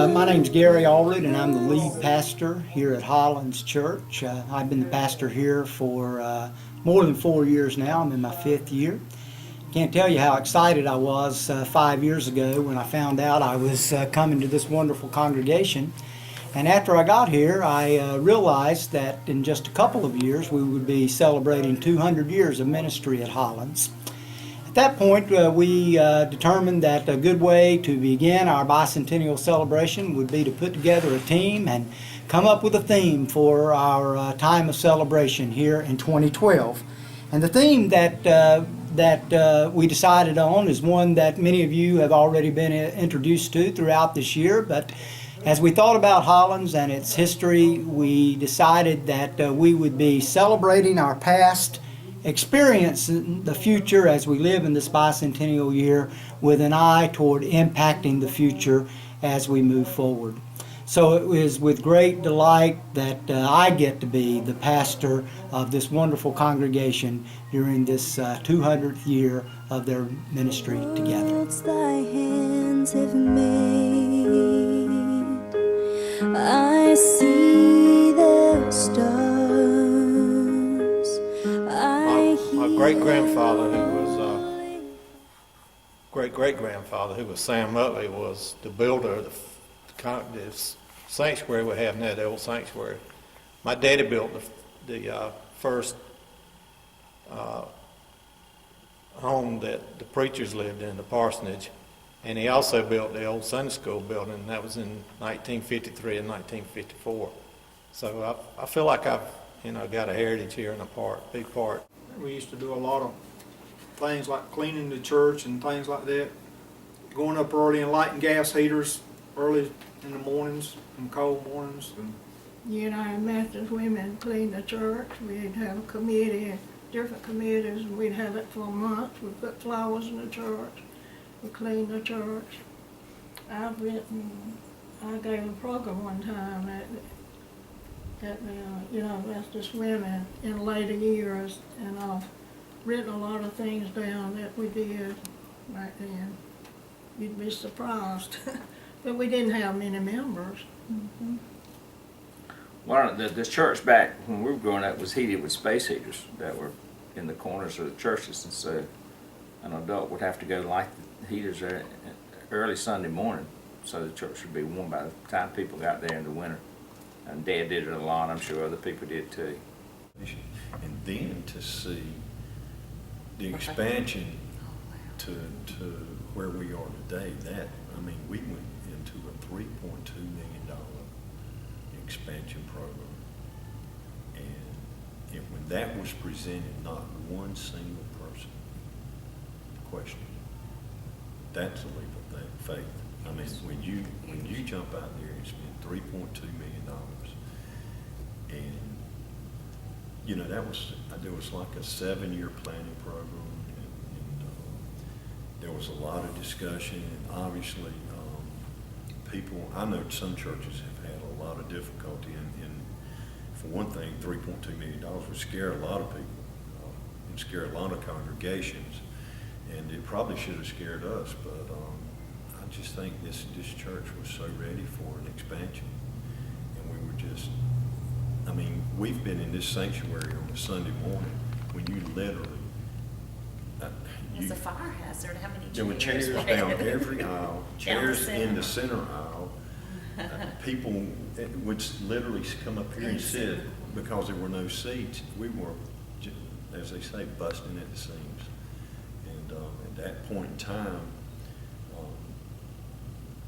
My name's Gary Allred, and I'm the lead pastor here at Holland's Church. I've been the pastor here for more than 4 years now. I'm in my 5th year. Can't tell you how excited I was 5 years ago when I found out I was coming to this wonderful congregation. And after I got here, I realized that in just a couple of years we would be celebrating 200 years of ministry at Holland's. At that point, we determined that a good way to begin our bicentennial celebration would be to put together a team and come up with a theme for our time of celebration here in 2012. And the theme that we decided on is one that many of you have already been introduced to throughout this year. But as we thought about Holland's and its history, we decided that we would be celebrating our past, experiencing the future as we live in this bicentennial year, with an eye toward impacting the future as we move forward. So it was with great delight that I get to be the pastor of this wonderful congregation during this 200th year of their ministry together. Worlds thy hands have made, I see the stars. My great-grandfather, who was Sam Utley, was the builder of the sanctuary we have now, the old sanctuary. My daddy built the first home that the preachers lived in, the parsonage, and he also built the old Sunday school building, and that was in 1953 and 1954. So I feel like I've got a heritage here and big part. We used to do a lot of things like cleaning the church and things like that. Going up early and lighting gas heaters early in the mornings, and cold mornings. Methodist women clean the church. We'd have a committee, different committees, and we'd have it for a month. We put flowers in the church. We cleaned the church. I gave a program one time at Methodist women in later years, and I've written a lot of things down that we did back then. You'd be surprised. But we didn't have many members. Mm-hmm. Well, the church back when we were growing up was heated with space heaters that were in the corners of the churches, and so an adult would have to go light the heaters early Sunday morning so the church would be warm by the time people got there in the winter. And Dad did it a lot. I'm sure other people did too. And then to see the expansion to where we are today, we went into a $3.2 million expansion program. And when that was presented, not one single person questioned it. That's a leap of faith. When you jump out there and spend $3.2 million, and there was like a 7-year planning program, and there was a lot of discussion, and obviously I know some churches have had a lot of difficulty, and for one thing, $3.2 million would scare a lot of people, and scare a lot of congregations, and it probably should have scared us, but I just think this church was so ready for an expansion, and we were just, we've been in this sanctuary on a Sunday morning when you literally, it's a fire hazard. How many chairs? There were chairs down every aisle, chairs in the center aisle. People would literally come up here and sit because there were no seats. We were, as they say, busting at the seams. And at that point in time,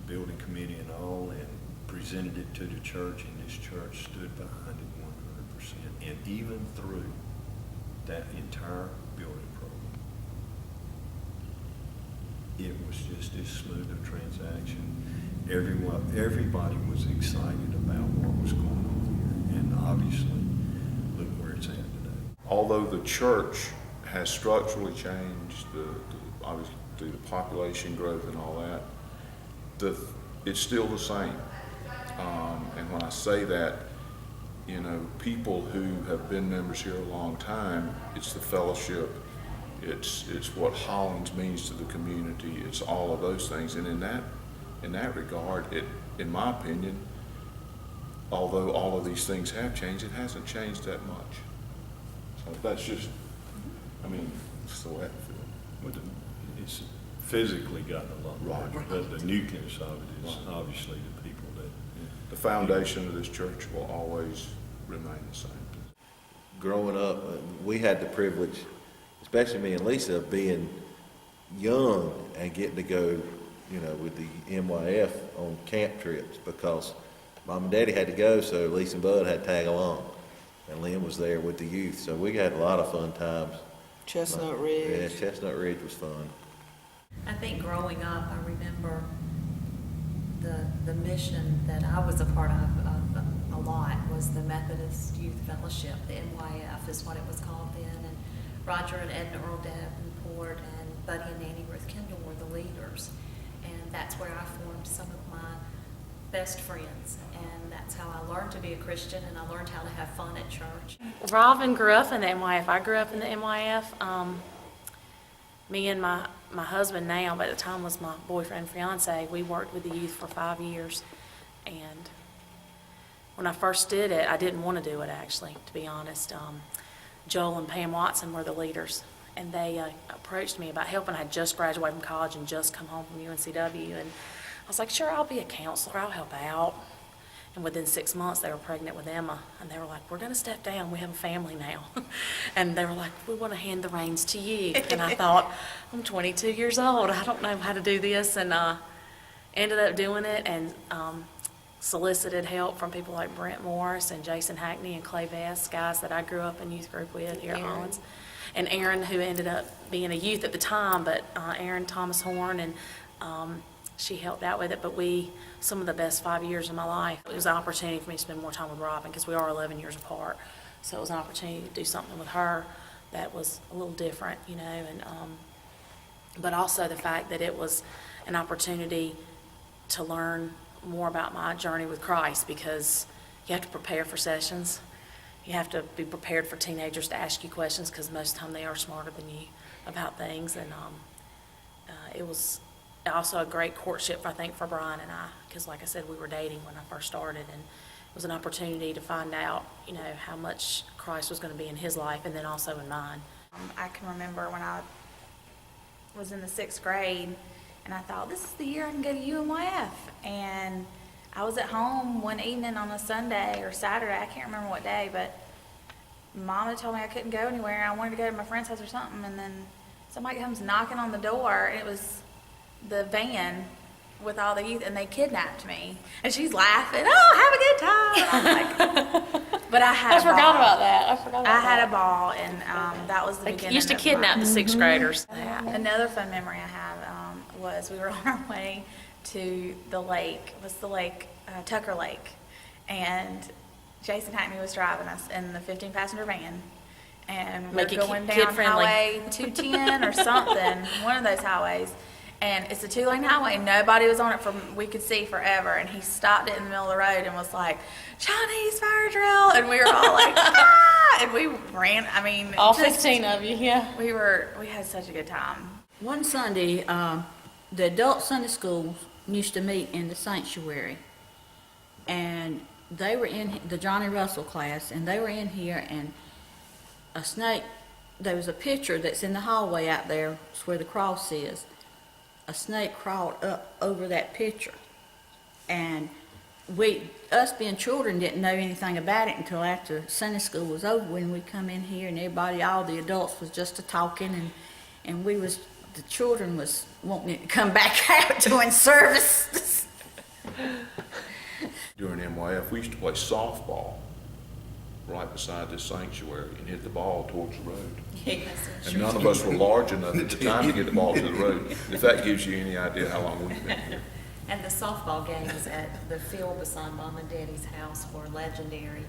building committee and all, and presented it to the church, and this church stood behind it 100%. And even through that entire building program, it was just as smooth a transaction. Everybody was excited about what was going on here, and obviously, look where it's at today. Although the church has structurally changed, obviously through the population growth and all that, it's still the same. And when I say that, people who have been members here a long time, it's the fellowship, it's what Holland's means to the community, it's all of those things. And in that regard, in my opinion, although all of these things have changed, it hasn't changed that much. So that's just, I mean, it's the way I feel. But it's physically gotten a lot larger, Right. but the nucleus of it is obviously the people that. The foundation of this church will always remain the same. Growing up, we had the privilege, especially me and Lisa, of being young and getting to go, with the NYF on camp trips because Mom and Daddy had to go, so Lisa and Bud had to tag along. And Lynn was there with the youth, so we had a lot of fun times. Chestnut Ridge. Yeah, Chestnut Ridge was fun. I think growing up, I remember the mission that I was a part of a lot was the Methodist Youth Fellowship. The NYF is what it was called then. And Roger and Edna Earl Davenport and Buddy and Nanny Ruth Kendall were the leaders. And that's where I formed some of my best friends. And that's how I learned to be a Christian, and I learned how to have fun at church. Robin grew up in the NYF. I grew up in the NYF. Me and my husband now, but at the time was my boyfriend, fiance, we worked with the youth for 5 years. And when I first did it, I didn't want to do it, actually, to be honest. Joel and Pam Watson were the leaders, and they approached me about helping. I had just graduated from college and just come home from UNCW, and I was like, sure, I'll be a counselor, I'll help out. And within 6 months, they were pregnant with Emma, and they were like, we're going to step down, we have a family now. And they were like, we want to hand the reins to you. And I thought, I'm 22 years old, I don't know how to do this, and ended up doing it, and solicited help from people like Brent Morris and Jason Hackney and Clay Vest, guys that I grew up in youth group with here at Holland. And Aaron, who ended up being a youth at the time, but Aaron Thomas Horn, and she helped out with it. But some of the best 5 years of my life, it was an opportunity for me to spend more time with Robin because we are 11 years apart. So it was an opportunity to do something with her that was a little different, and but also the fact that it was an opportunity to learn more about my journey with Christ, because you have to prepare for sessions. You have to be prepared for teenagers to ask you questions, because most of the time they are smarter than you about things. And it was also a great courtship, I think, for Brian and I, because like I said, we were dating when I first started, and it was an opportunity to find out, how much Christ was going to be in his life and then also in mine. I can remember when I was in the 6th grade, and I thought, this is the year I can go to UMYF. And I was at home one evening on a Sunday or Saturday, I can't remember what day, but Mom had told me I couldn't go anywhere. I wanted to go to my friend's house or something, and then somebody comes knocking on the door, and it was the van with all the youth, and they kidnapped me. And she's laughing, oh, have a good time. And I'm like, but I had a ball. I forgot about that. I had a ball, and that was the beginning. They used to kidnap the 6th graders. Another fun memory I have was we were on our way to the lake. What's the lake? Tucker Lake. And Jason Hackney was driving us in the 15-passenger van. And we're going down Highway 210 or something, one of those highways. And it's a 2-lane highway, and nobody was on it we could see forever. And he stopped it in the middle of the road and was like, Chinese fire drill. And we were all like, ah! And we ran, all 15 of you, yeah. We had such a good time. One Sunday, the adult Sunday schools used to meet in the sanctuary, and they were in the Johnny Russell class, and they were in here, and a snake, there was a picture that's in the hallway out there, it's where the cross is. A snake crawled up over that picture, and us being children didn't know anything about it until after Sunday school was over, when we come in here and everybody, all the adults was just a-talking, and the children was wanting it to come back out doing service. During NYF, we used to play softball right beside this sanctuary and hit the ball towards the road. Yes, And none of us were large enough at the time to get the ball to the road. If that gives you any idea how long we've been here. And the softball games at the field beside Mom and Daddy's house were legendary.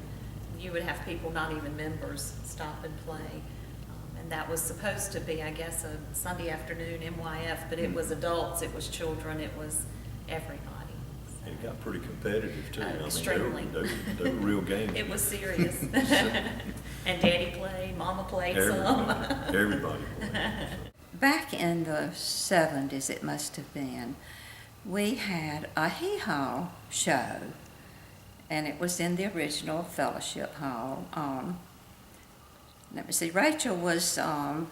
You would have people, not even members, stop and play. And that was supposed to be, I guess, a Sunday afternoon NYF, but it was adults, it was children, it was everybody. It got pretty competitive too. Extremely. They were real games. It was serious. And Daddy played, Mama played some. Everybody played. Back in the 70s, it must have been, we had a hee-haw show, and it was in the original fellowship hall. Let me see, Rachel was, who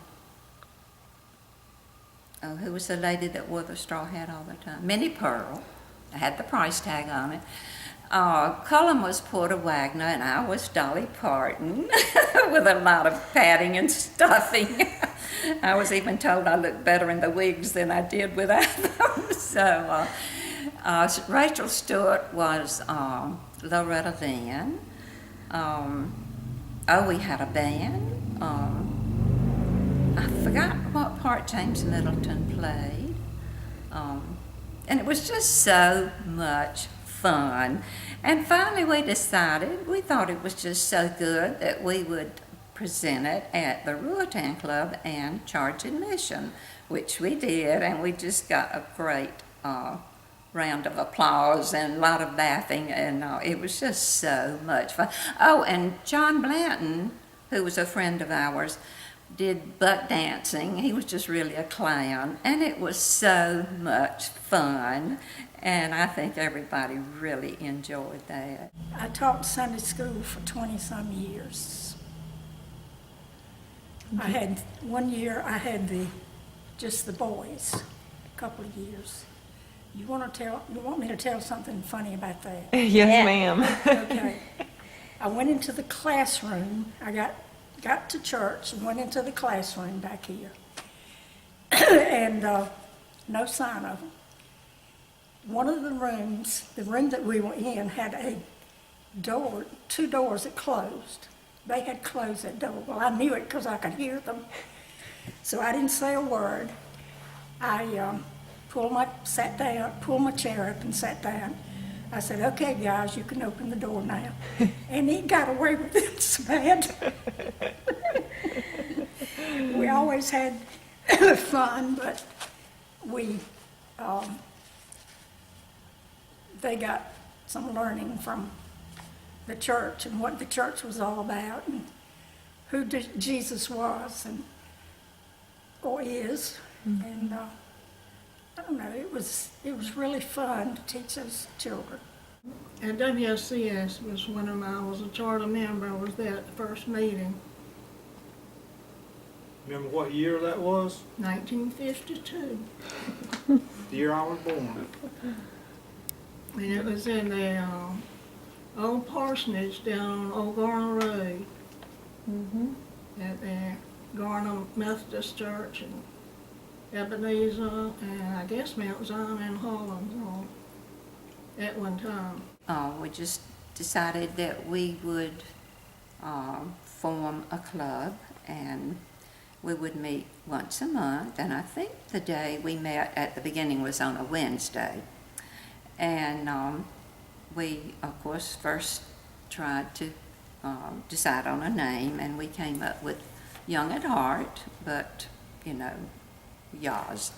was the lady that wore the straw hat all the time? Minnie Pearl. I had the price tag on it. Cullen was Porter Wagner, and I was Dolly Parton, with a lot of padding and stuffing. I was even told I looked better in the wigs than I did without them. So Rachel Stewart was Loretta Lynn. We had a band. I forgot what part James Middleton played. And it was just so much fun. And finally we decided, we thought it was just so good that we would present it at the Ruatan Club and charge admission, which we did, and we just got a great round of applause and a lot of laughing, and it was just so much fun. Oh, and John Blanton, who was a friend of ours, did buck dancing. He was just really a clown, and it was so much fun, and I think everybody really enjoyed that. I taught Sunday school for 20-some years. I had, one year I had just the boys, a couple of years. You want me to tell something funny about that? Yes, ma'am. Okay. I went into the classroom. I got to church and went into the classroom back here. And no sign of them. One of the rooms, the room that we were in, had a door, 2 doors that closed. They had closed that door. Well, I knew it because I could hear them. So I didn't say a word. I sat down, pulled my chair up and sat down. I said, "Okay, guys, you can open the door now." And he got away with it so bad. We always had fun, but they got some learning from the church and what the church was all about and who Jesus was or is. Mm-hmm. And I don't know, it was really fun to teach those children. And WSCS was I was a charter member. I was there at the first meeting. Remember what year that was? 1952. The year I was born. And it was in the old parsonage down on Old Garner Road. Mm-hmm. At the Garner Methodist Church and Ebenezer and I guess Mount Zion and Holland at one time. We just decided that we would form a club, and we would meet once a month, and I think the day we met at the beginning was on a Wednesday. And we, of course, first tried to decide on a name, and we came up with Young at Heart, but, Yaz.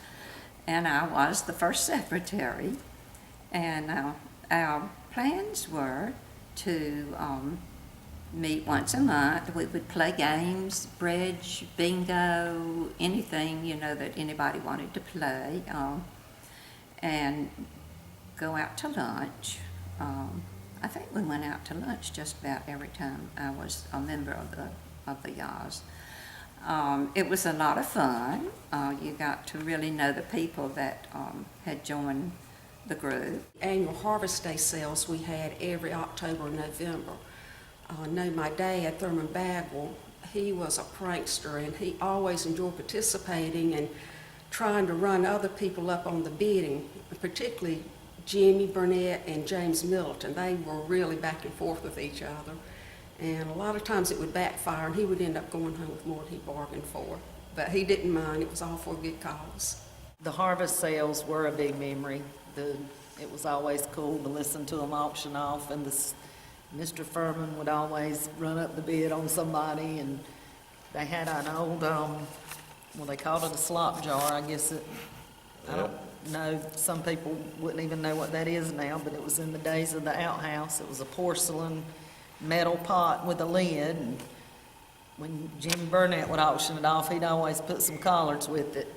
And I was the first secretary, and our plans were to meet once a month. We would play games, bridge, bingo, anything, that anybody wanted to play, and go out to lunch. I think we went out to lunch just about every time I was a member of the Yaz. It was a lot of fun. You got to really know the people that had joined the group. Annual Harvest Day sales we had every October and November. I know my dad, Thurman Bagwell, he was a prankster, and he always enjoyed participating and trying to run other people up on the bidding, particularly Jimmy Burnett and James Middleton. They were really back and forth with each other. And a lot of times it would backfire, and he would end up going home with more than he bargained for. But he didn't mind. It was all for a good cause. The harvest sales were a big memory. It was always cool to listen to them auction off, and Mr. Furman would always run up the bid on somebody, and they had an old, they called it a slop jar, I guess I don't know, some people wouldn't even know what that is now, but it was in the days of the outhouse. It was a porcelain metal pot with a lid, and when Jimmy Burnett would auction it off, he'd always put some collards with it.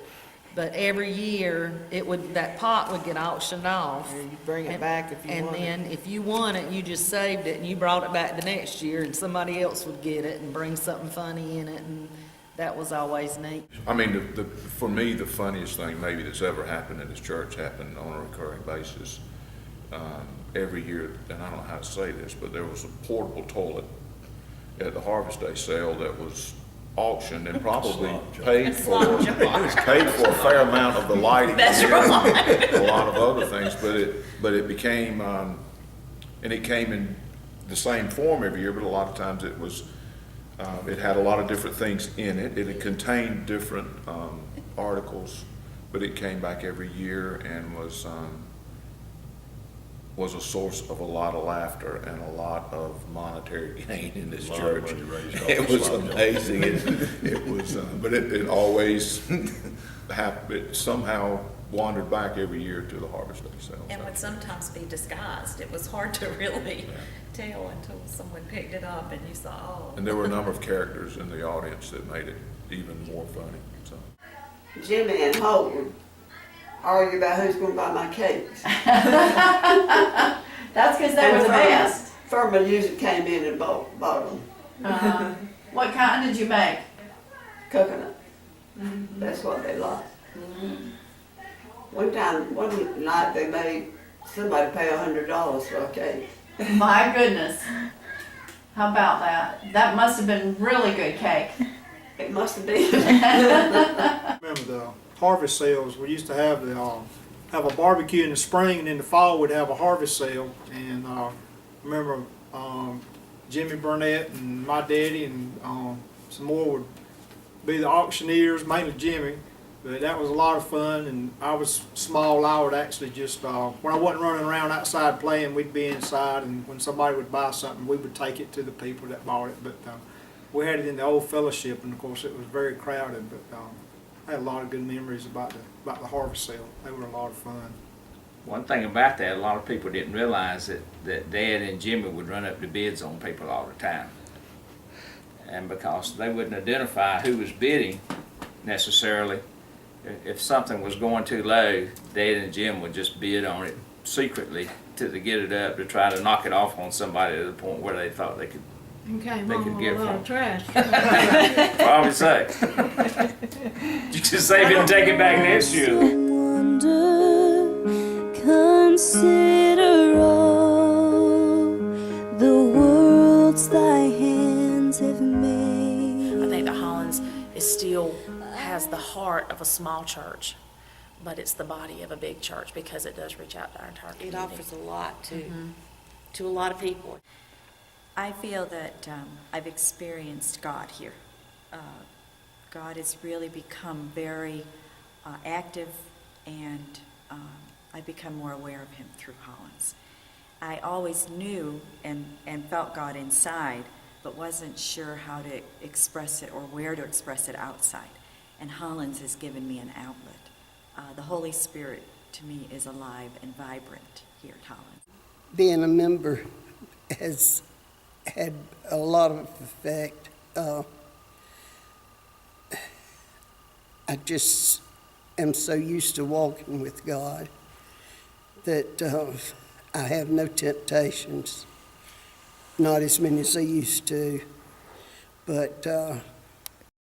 But every year, that pot would get auctioned off. You bring it back if you And want it. then if you won it, you just saved it and you brought it back the next year and somebody else would get it and bring something funny in it, and that was always neat. I mean, for me, the funniest thing maybe that's ever happened in this church happened on a recurring basis. Every year, and I don't know how to say this, but there was a portable toilet at the Harvest Day sale that was auctioned and probably paid for. It was paid for a fair amount of the lighting. That's right. A lot of other things, but it became, and it came in the same form every year, but a lot of times it was, it had a lot of different things in it. It contained different articles, but it came back every year and was a source of a lot of laughter and a lot of monetary gain in this church. It was amazing. It was, but it always happened. It somehow wandered back every year to the Harvest Day sale. And would sometimes be disguised. It was hard to really tell until someone picked it up and you saw, oh. And there were a number of characters in the audience that made it even more funny. So. Jimmy and Holland argue about who's going to buy my cakes. That's because they were the best. Furman usually came in and bought them. What kind did you make? Coconut. That's what they like. One night they made somebody pay $100 for a cake. My goodness. How about that? That must have been really good cake. It must have been. Remember the harvest sales, we used to have have a barbecue in the spring, and in the fall we'd have a harvest sale. And remember Jimmy Burnett and my daddy and some more would be the auctioneers, mainly Jimmy. But that was a lot of fun, and I was small. I would actually just, when I wasn't running around outside playing, we'd be inside, and when somebody would buy something, we would take it to the people that bought it. But we had it in the old fellowship, and of course it was very crowded, but I had a lot of good memories about the harvest sale. They were a lot of fun. One thing about that, a lot of people didn't realize that Dad and Jimmy would run up the bids on people all the time. And because they wouldn't identify who was bidding necessarily, if something was going too low, Dad and Jim would just bid on it secretly to get it up, to try to knock it off on somebody to the point where they thought they could And came They home could with get a lot from- of trash. Probably so. You just save it and take it back next year. Wonder, consider all the worlds thy hands have made. I think that Holland's still has the heart of a small church, but it's the body of a big church because it does reach out to our entire community. It offers a lot to a lot of people. I feel that I've experienced God here. God has really become very active, and I've become more aware of him through Holland's. I always knew and felt God inside, but wasn't sure how to express it or where to express it outside. And Holland's has given me an outlet. The Holy Spirit, to me, is alive and vibrant here at Holland's. Being a member has had a lot of effect. I just am so used to walking with God that I have no temptations, not as many as I used to, but